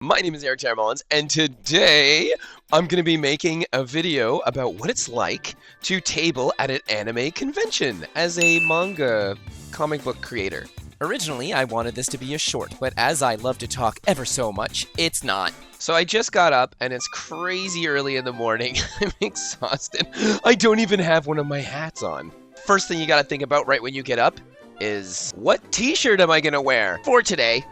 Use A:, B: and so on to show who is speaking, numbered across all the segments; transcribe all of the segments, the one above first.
A: My name is Erik Teren Mullins, and today I'm going to be making a video about what it's like to table at an anime convention as a manga comic book creator.
B: Originally, I wanted this to be a short, but as I love to talk ever so much, it's not.
A: So I just got up, and it's crazy early in the morning. I'm exhausted. I don't even have one of my hats on. First thing you got to think about right when you get up is, what t-shirt am I going to wear for today?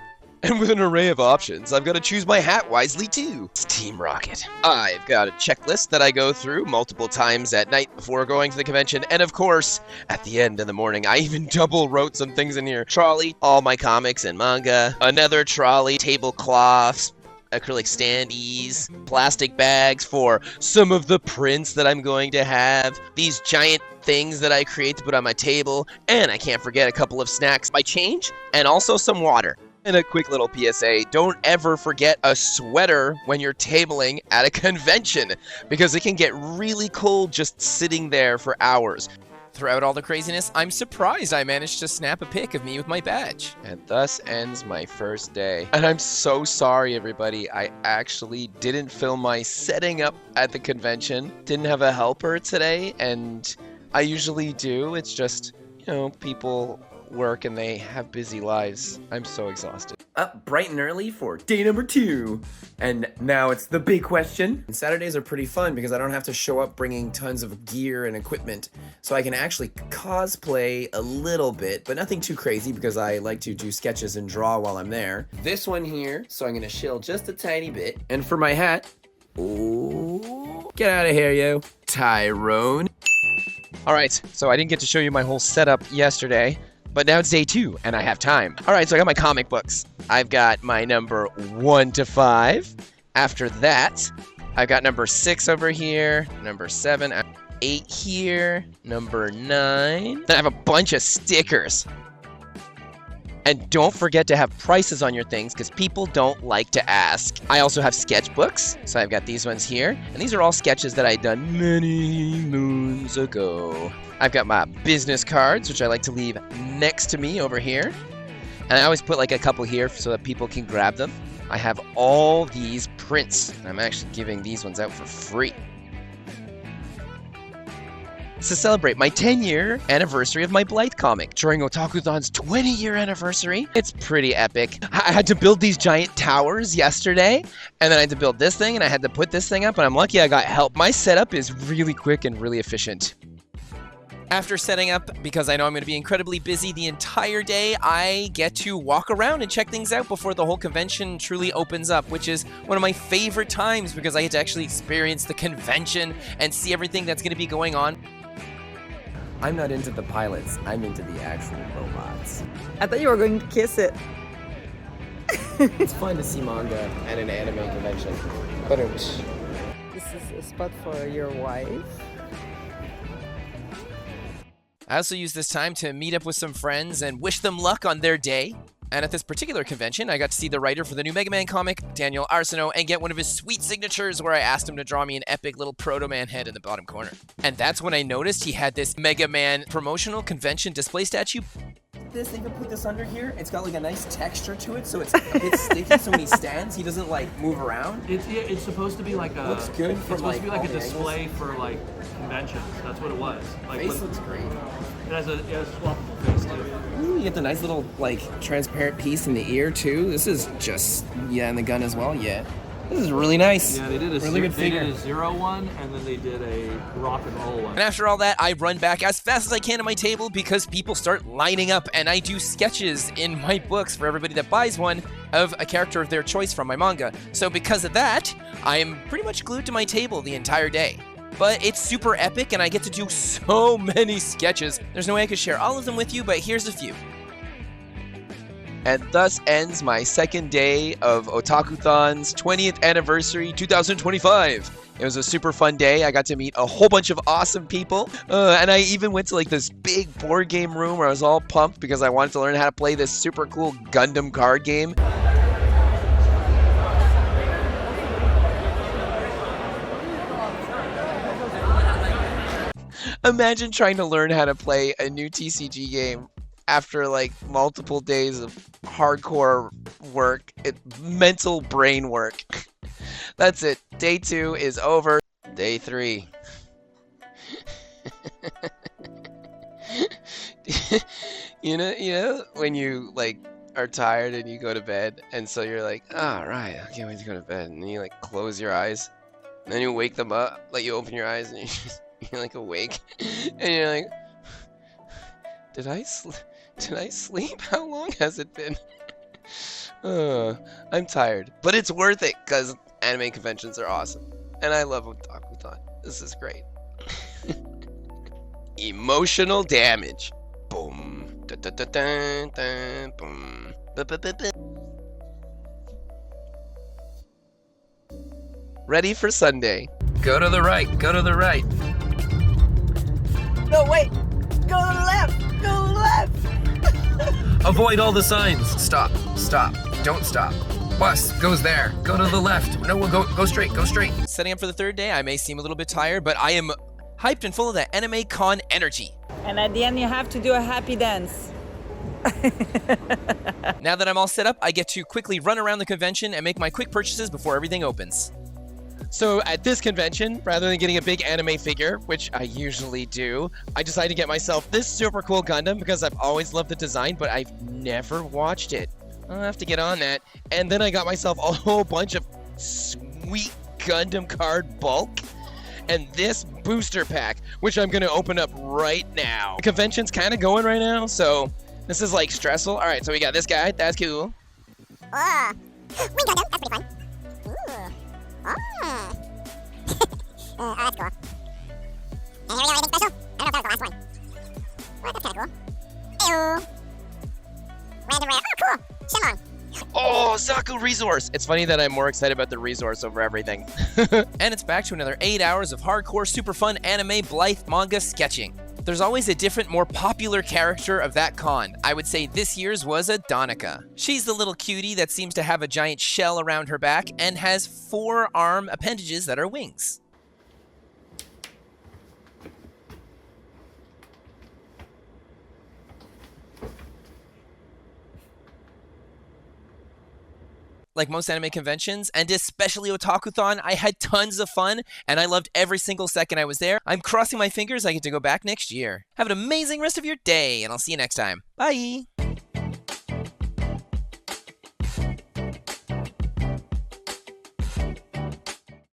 A: And with an array of options, I've got to choose my hat wisely too. It's Team Rocket. I've got a checklist that I go through multiple times at night before going to the convention, and of course, at the end of the morning, I even double wrote some things in here. Trolley, all my comics and manga. Another trolley, tablecloths, acrylic standees, plastic bags for some of the prints that I'm going to have, these giant things that I create to put on my table, and I can't forget a couple of snacks, my change, and also some water. And a quick little PSA, don't ever forget a sweater when you're tabling at a convention, because it can get really cold just sitting there for hours.
B: Throughout all the craziness, I'm surprised I managed to snap a pic of me with my badge.
A: And thus ends my first day. And I'm so sorry, everybody. I actually didn't film my setting up at the convention. Didn't have a helper today, and I usually do. It's just, people work and they have busy lives. I'm so exhausted.
C: Up bright and early for day number 2. And now it's the big question. Saturdays are pretty fun because I don't have to show up bringing tons of gear and equipment. So I can actually cosplay a little bit, but nothing too crazy because I like to do sketches and draw while I'm there. This one here, so I'm gonna shill just a tiny bit. And for my hat, ooh, get out of here, yo. Tyrone.
A: Alright, so I didn't get to show you my whole setup yesterday, but now it's day 2, and I have time. Alright, so I got my comic books. I've got my number 1 to 5. After that, I've got number 6 over here, number 7, 8 here, number 9. Then I have a bunch of stickers. And don't forget to have prices on your things, because people don't like to ask. I also have sketchbooks, so I've got these ones here. And these are all sketches that I'd done many moons ago. I've got my business cards, which I like to leave next to me over here. And I always put like a couple here so that people can grab them. I have all these prints, and I'm actually giving these ones out for free. To celebrate my 10-year anniversary of my Blithe comic during Otakuthon's 20-year anniversary. It's pretty epic. I had to build these giant towers yesterday, and then I had to build this thing, and I had to put this thing up, and I'm lucky I got help. My setup is really quick and really efficient.
B: After setting up, because I know I'm going to be incredibly busy the entire day, I get to walk around and check things out before the whole convention truly opens up, which is one of my favorite times because I get to actually experience the convention and see everything that's going to be going on.
C: I'm not into the pilots, I'm into the actual robots.
D: I thought you were going to kiss it.
C: It's fun to see manga at an anime convention. But
D: This is a spot for your wife.
B: I also use this time to meet up with some friends and wish them luck on their day. And at this particular convention, I got to see the writer for the new Mega Man comic, Daniel Arsenault, and get one of his sweet signatures where I asked him to draw me an epic little Proto-Man head in the bottom corner. And that's when I noticed he had this Mega Man promotional convention display statue.
C: this, they can put this under here. It's got like a nice texture to it, so it's a bit sticky. So when he stands, he doesn't like move around.
E: It's supposed to be like a.
C: Looks good for
E: it's supposed to be like a
C: all
E: display
C: angles.
E: for like conventions. That's what it was. Like
C: Face looks great.
E: It has a swappable face too.
C: Ooh, you get the nice little like transparent piece in the ear too. This is just and the gun as well. Yeah, this is really nice.
E: Yeah, they did a
C: really good
E: they
C: figure.
E: did a 0-1 and then they did a rock and roll one.
B: And after all that, I run back as fast as I can to my table because people start lining up, and I do sketches in my books for everybody that buys one of a character of their choice from my manga. So because of that, I am pretty much glued to my table the entire day. But it's super epic, and I get to do so many sketches. There's no way I could share all of them with you, but here's a few.
A: And thus ends my second day of Otakuthon's 20th anniversary 2025. It was a super fun day. I got to meet a whole bunch of awesome people. And I even went to like this big board game room where I was all pumped because I wanted to learn how to play this super cool Gundam card game. Imagine trying to learn how to play a new TCG game after like multiple days of hardcore work, mental brain work. That's it. Day 2 is over. Day 3. You know when you like are tired and you go to bed, and so you're like, oh, right, I can't wait to go to bed, and then you like close your eyes, and then you wake them up, like you open your eyes and you're like awake, and you're like, did I sleep? How long has it been? I'm tired, but it's worth it because anime conventions are awesome, and I love Otaku-thon. This is great. Emotional damage. Boom. Dun, dun, dun, dun, dun, boom. Ready for Sunday.
B: Go to the right. Go to the right.
D: No, wait. Go to the left. Go to the left.
B: Avoid all the signs. Stop. Stop. Don't stop. Bus goes there. Go to the left. No, we'll go straight. Go straight. Setting up for the third day, I may seem a little bit tired, but I am hyped and full of that anime con energy.
D: And at the end, you have to do a happy dance.
B: Now that I'm all set up, I get to quickly run around the convention and make my quick purchases before everything opens.
A: So at this convention, rather than getting a big anime figure, which I usually do, I decided to get myself this super cool Gundam because I've always loved the design, but I've never watched it. I'll have to get on that. And then I got myself a whole bunch of sweet Gundam card bulk and this booster pack, which I'm going to open up right now. The convention's kind of going right now, so this is like stressful. All right, so we got this guy. That's cool.
F: We got them. That's pretty fun. Ooh. Oh. Oh, that's cool. And here we go, anything special? I don't know if that was the last one. Well, that's kind of cool. Ew. Random rare. Oh, cool. Shenlong.
A: Oh, Zaku Resource. It's funny that I'm more excited about the resource over everything.
B: And it's back to another 8 hours of hardcore, super fun anime blithe manga sketching. There's always a different, more popular character of that con. I would say this year's was a Donica. She's the little cutie that seems to have a giant shell around her back and has 4 arm appendages that are wings. Like most anime conventions, and especially Otaku-thon, I had tons of fun, and I loved every single second I was there. I'm crossing my fingers I get to go back next year. Have an amazing rest of your day, and I'll see you next time. Bye!